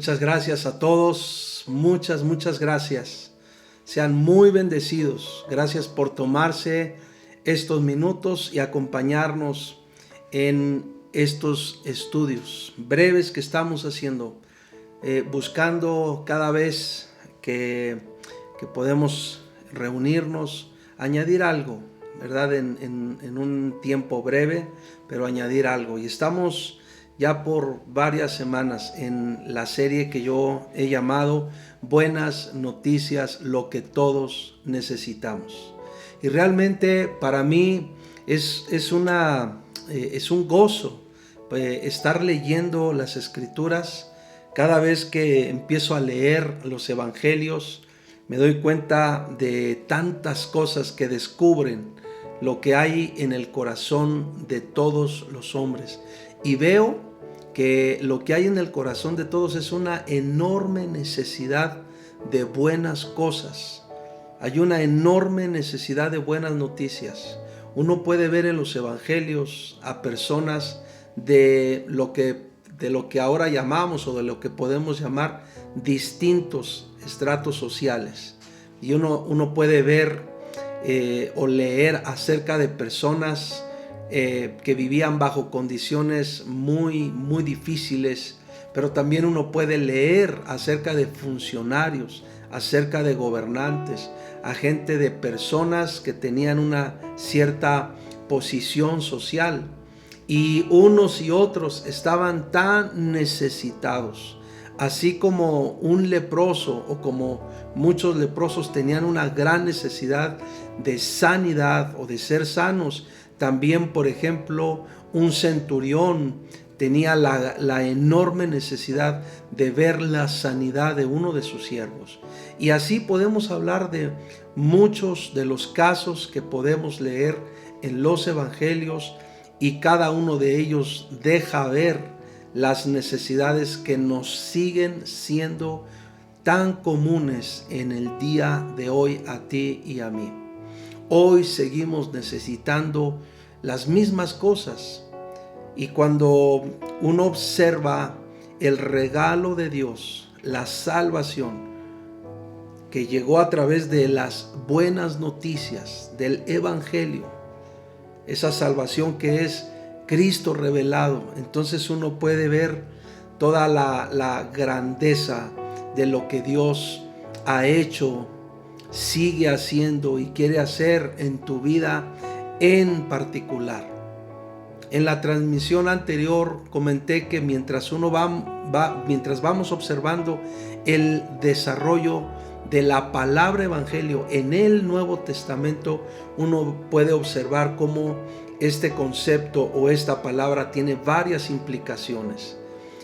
Muchas gracias a todos, muchas gracias. Sean muy bendecidos. Gracias por tomarse estos minutos y acompañarnos en estos estudios breves que estamos haciendo, buscando cada vez que podemos reunirnos, añadir algo, ¿verdad? En un tiempo breve, pero añadir algo. Y estamos ya por varias semanas en la serie que yo he llamado Buenas Noticias, lo que todos necesitamos. Y realmente para mí es un gozo estar leyendo las Escrituras. Cada vez que empiezo a leer los Evangelios, me doy cuenta de tantas cosas que descubren lo que hay en el corazón de todos los hombres. Y veo que lo que hay en el corazón de todos es una enorme necesidad de buenas cosas. Hay una enorme necesidad de buenas noticias. Uno puede ver en los evangelios a personas de lo que ahora llamamos o de lo que podemos llamar distintos estratos sociales. Y uno puede ver o leer acerca de personas que vivían bajo condiciones muy difíciles, pero también uno puede leer acerca de funcionarios, acerca de gobernantes, a gente de personas que tenían una cierta posición social, y unos y otros estaban tan necesitados, así como un leproso o como muchos leprosos tenían una gran necesidad de sanidad o de ser sanos. También, por ejemplo, un centurión tenía la enorme necesidad de ver la sanidad de uno de sus siervos. Y así podemos hablar de muchos de los casos que podemos leer en los evangelios, y cada uno de ellos deja ver las necesidades que nos siguen siendo tan comunes en el día de hoy a ti y a mí. Hoy seguimos necesitando las mismas cosas, y cuando uno observa el regalo de Dios, la salvación que llegó a través de las buenas noticias del Evangelio, esa salvación que es Cristo revelado, entonces uno puede ver toda la grandeza de lo que Dios ha hecho, sigue haciendo y quiere hacer en tu vida en particular. En la transmisión anterior comenté que mientras vamos observando el desarrollo de la palabra evangelio en el Nuevo Testamento, uno puede observar cómo este concepto o esta palabra tiene varias implicaciones.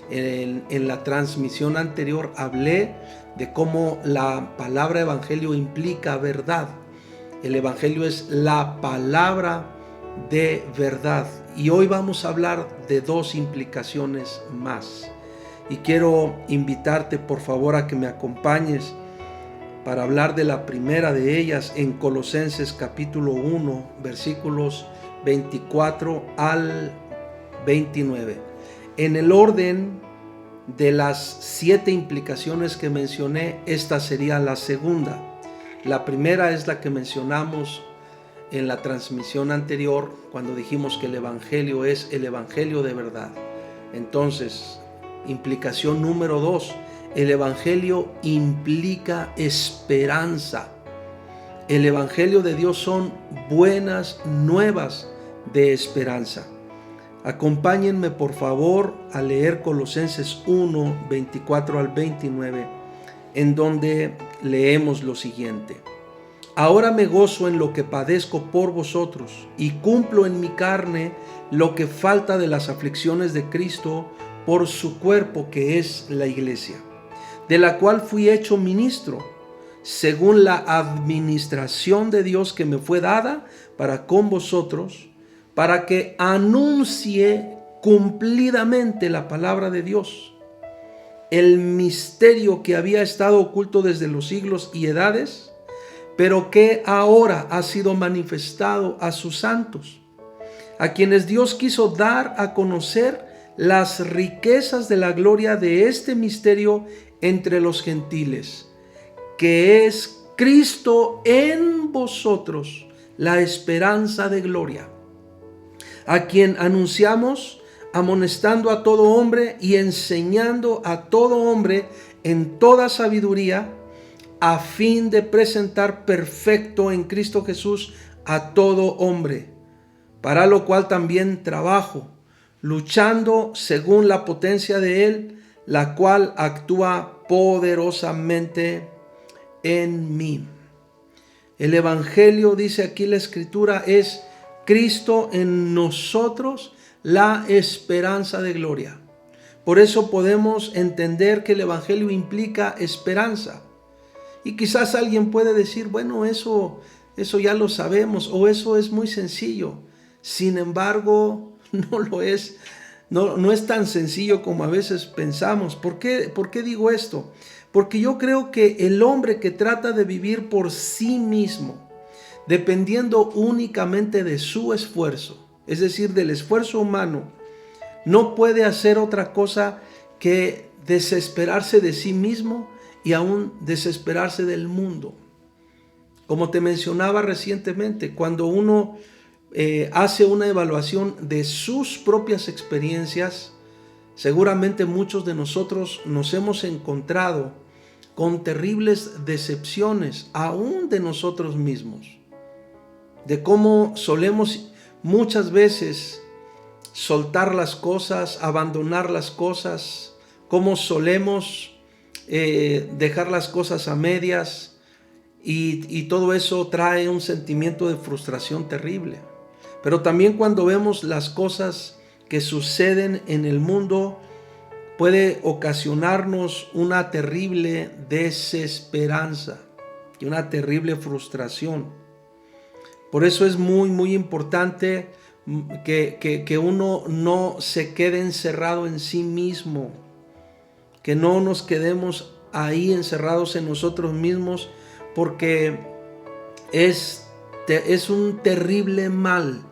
En la transmisión anterior hablé de cómo la palabra evangelio implica verdad. El evangelio es la palabra de verdad. Y hoy vamos a hablar de dos implicaciones más. Y quiero invitarte, por favor, a que me acompañes para hablar de la primera de ellas en Colosenses capítulo 1, versículos 24 al 29. En el orden de las 7 implicaciones que mencioné, esta sería la segunda. La primera es la que mencionamos en la transmisión anterior, cuando dijimos que el evangelio es el evangelio de verdad. Entonces, implicación número 2, el evangelio implica esperanza. El evangelio de Dios son buenas nuevas de esperanza. Acompáñenme por favor a leer Colosenses 1, 24 al 29, en donde leemos lo siguiente: Ahora me gozo en lo que padezco por vosotros, y cumplo en mi carne lo que falta de las aflicciones de Cristo por su cuerpo, que es la iglesia, de la cual fui hecho ministro, según la administración de Dios que me fue dada para con vosotros, para que anuncie cumplidamente la palabra de Dios, el misterio que había estado oculto desde los siglos y edades, pero que ahora ha sido manifestado a sus santos, a quienes Dios quiso dar a conocer las riquezas de la gloria de este misterio entre los gentiles, que es Cristo en vosotros, la esperanza de gloria, a quien anunciamos, amonestando a todo hombre y enseñando a todo hombre en toda sabiduría, a fin de presentar perfecto en Cristo Jesús a todo hombre, para lo cual también trabajo, luchando según la potencia de Él, la cual actúa poderosamente en mí. El Evangelio, dice aquí la Escritura, es Cristo en nosotros, la esperanza de gloria. Por eso podemos entender que el Evangelio implica esperanza. Y quizás alguien puede decir, bueno, eso ya lo sabemos, o eso es muy sencillo. Sin embargo, no lo es. No es tan sencillo como a veces pensamos. ¿Por qué digo esto? Porque yo creo que el hombre que trata de vivir por sí mismo, dependiendo únicamente de su esfuerzo, es decir, del esfuerzo humano, no puede hacer otra cosa que desesperarse de sí mismo y aún desesperarse del mundo. Como te mencionaba recientemente, cuando uno hace una evaluación de sus propias experiencias, seguramente muchos de nosotros nos hemos encontrado con terribles decepciones, aún de nosotros mismos, de cómo solemos muchas veces soltar las cosas, abandonar las cosas, cómo solemos dejar las cosas a medias, y todo eso trae un sentimiento de frustración terrible. Pero también cuando vemos las cosas que suceden en el mundo, puede ocasionarnos una terrible desesperanza y una terrible frustración. Por eso es muy, muy importante que uno no se quede encerrado en sí mismo, que no nos quedemos ahí encerrados en nosotros mismos, porque es un terrible mal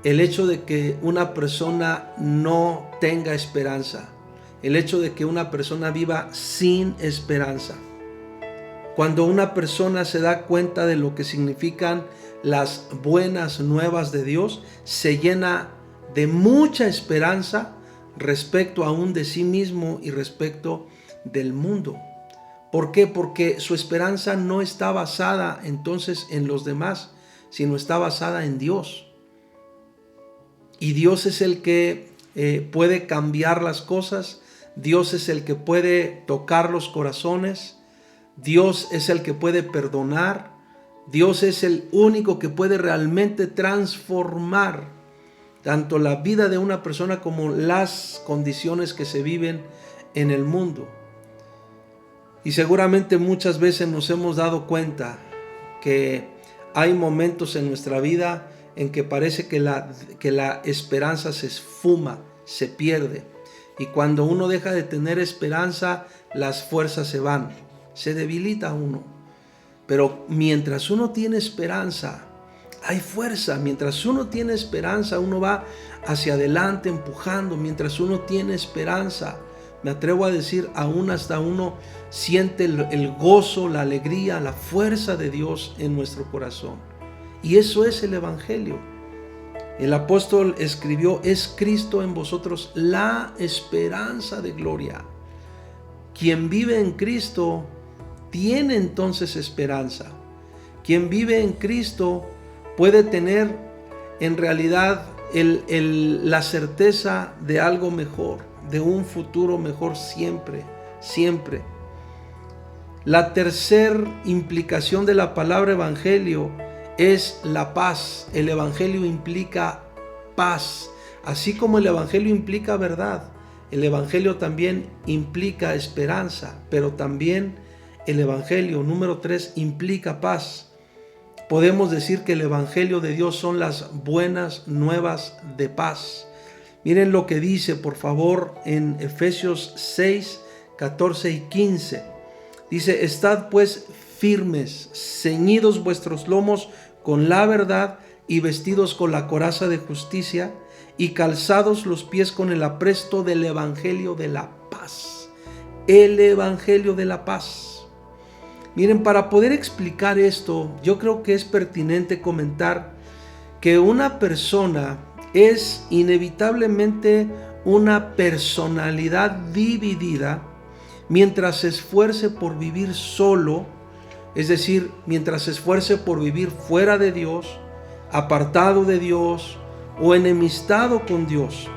el hecho de que una persona no tenga esperanza, el hecho de que una persona viva sin esperanza. Cuando una persona se da cuenta de lo que significan las buenas nuevas de Dios, se llena de mucha esperanza respecto aún de sí mismo y respecto del mundo. ¿Por qué? Porque su esperanza no está basada entonces en los demás, sino está basada en Dios. Y Dios es el que puede cambiar las cosas. Dios es el que puede tocar los corazones. Dios es el que puede perdonar. Dios es el único que puede realmente transformar tanto la vida de una persona como las condiciones que se viven en el mundo. Y seguramente muchas veces nos hemos dado cuenta que hay momentos en nuestra vida en que parece que la esperanza se esfuma, se pierde. Y cuando uno deja de tener esperanza, las fuerzas se van, se debilita uno. Pero mientras uno tiene esperanza, hay fuerza. Mientras uno tiene esperanza, uno va hacia adelante empujando. Mientras uno tiene esperanza, me atrevo a decir, aún hasta uno siente el gozo, la alegría, la fuerza de Dios en nuestro corazón. Y eso es el Evangelio. El apóstol escribió, es Cristo en vosotros la esperanza de gloria. Quien vive en Cristo tiene entonces esperanza. Quien vive en Cristo puede tener en realidad la certeza de algo mejor, de un futuro mejor siempre, siempre. La tercera implicación de la palabra evangelio es la paz. El evangelio implica paz. Así como el evangelio implica verdad, el evangelio también implica esperanza, pero también el evangelio, número 3, implica paz. Podemos decir que el evangelio de Dios son las buenas nuevas de paz. Miren lo que dice, por favor, en Efesios 6, 14 y 15. Dice, estad pues firmes, ceñidos vuestros lomos con la verdad y vestidos con la coraza de justicia y calzados los pies con el apresto del Evangelio de la paz. El Evangelio de la paz. Miren, para poder explicar esto, yo creo que es pertinente comentar que una persona es inevitablemente una personalidad dividida mientras se esfuerce por vivir solo, es decir, mientras se esfuerce por vivir fuera de Dios, apartado de Dios o enemistado con Dios.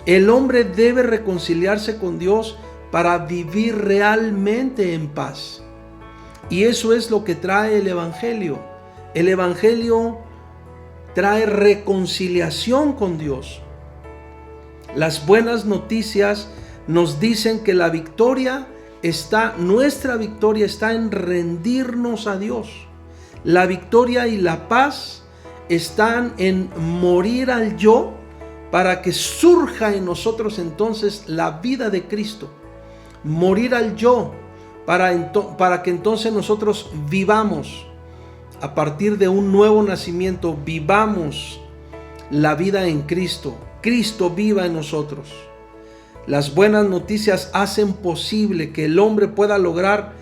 El hombre debe reconciliarse con Dios para vivir realmente en paz. Y eso es lo que trae el Evangelio. El Evangelio trae reconciliación con Dios. Las buenas noticias nos dicen que nuestra victoria está en rendirnos a Dios. La victoria y la paz están en morir al yo para que surja en nosotros entonces la vida de Cristo. Morir al yo para que entonces nosotros vivamos a partir de un nuevo nacimiento, vivamos la vida en Cristo. Cristo viva en nosotros. Las buenas noticias hacen posible que el hombre pueda lograr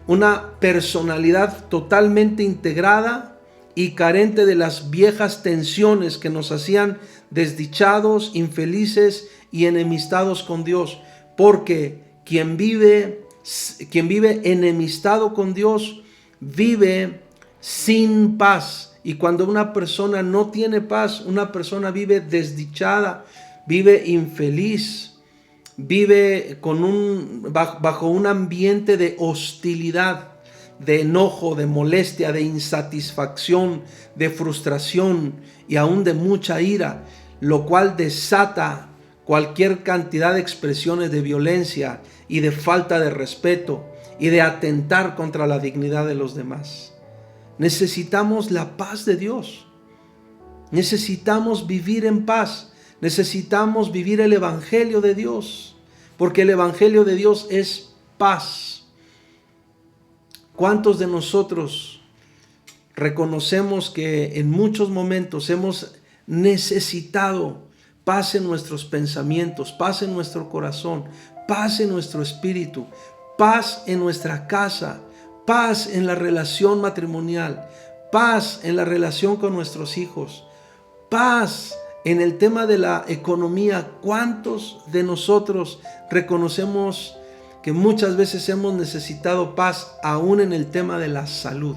una personalidad totalmente integrada y carente de las viejas tensiones que nos hacían desdichados, infelices y enemistados con Dios. Porque quien vive enemistado con Dios vive sin paz. Y cuando una persona no tiene paz, una persona vive desdichada, vive infeliz, vive bajo un ambiente de hostilidad, de enojo, de molestia, de insatisfacción, de frustración y aún de mucha ira, lo cual desata cualquier cantidad de expresiones de violencia y de falta de respeto y de atentar contra la dignidad de los demás. Necesitamos la paz de Dios. Necesitamos vivir en paz. Necesitamos vivir el Evangelio de Dios, porque el Evangelio de Dios es paz. ¿Cuántos de nosotros reconocemos que en muchos momentos hemos necesitado paz en nuestros pensamientos, paz en nuestro corazón, paz en nuestro espíritu, paz en nuestra casa, paz en la relación matrimonial, paz en la relación con nuestros hijos, paz en el tema de la economía? ¿Cuántos de nosotros reconocemos que muchas veces hemos necesitado paz aún en el tema de la salud?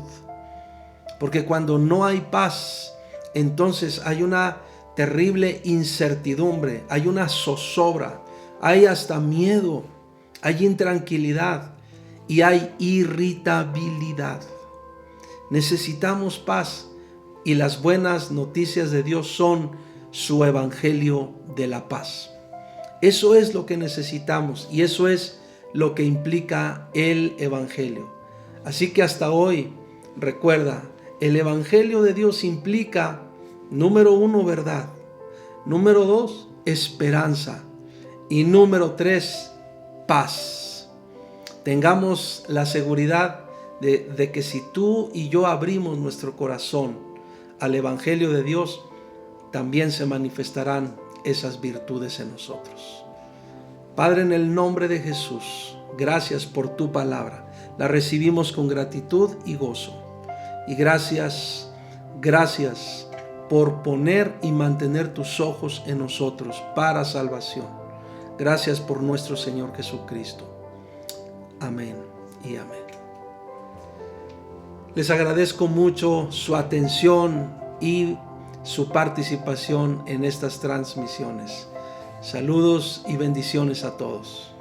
Porque cuando no hay paz, entonces hay una terrible incertidumbre, hay una zozobra, hay hasta miedo, hay intranquilidad y hay irritabilidad. Necesitamos paz, y las buenas noticias de Dios son su Evangelio de la paz. Eso es lo que necesitamos y eso es lo que implica el Evangelio. Así que hasta hoy, recuerda, el Evangelio de Dios implica, número 1, verdad. Número 2, esperanza. Y número 3, paz. Tengamos la seguridad de que si tú y yo abrimos nuestro corazón al Evangelio de Dios, también se manifestarán esas virtudes en nosotros. Padre, en el nombre de Jesús, gracias por tu palabra. La recibimos con gratitud y gozo. Y gracias por poner y mantener tus ojos en nosotros para salvación. Gracias por nuestro Señor Jesucristo. Amén y amén. Les agradezco mucho su atención y su participación en estas transmisiones. Saludos y bendiciones a todos.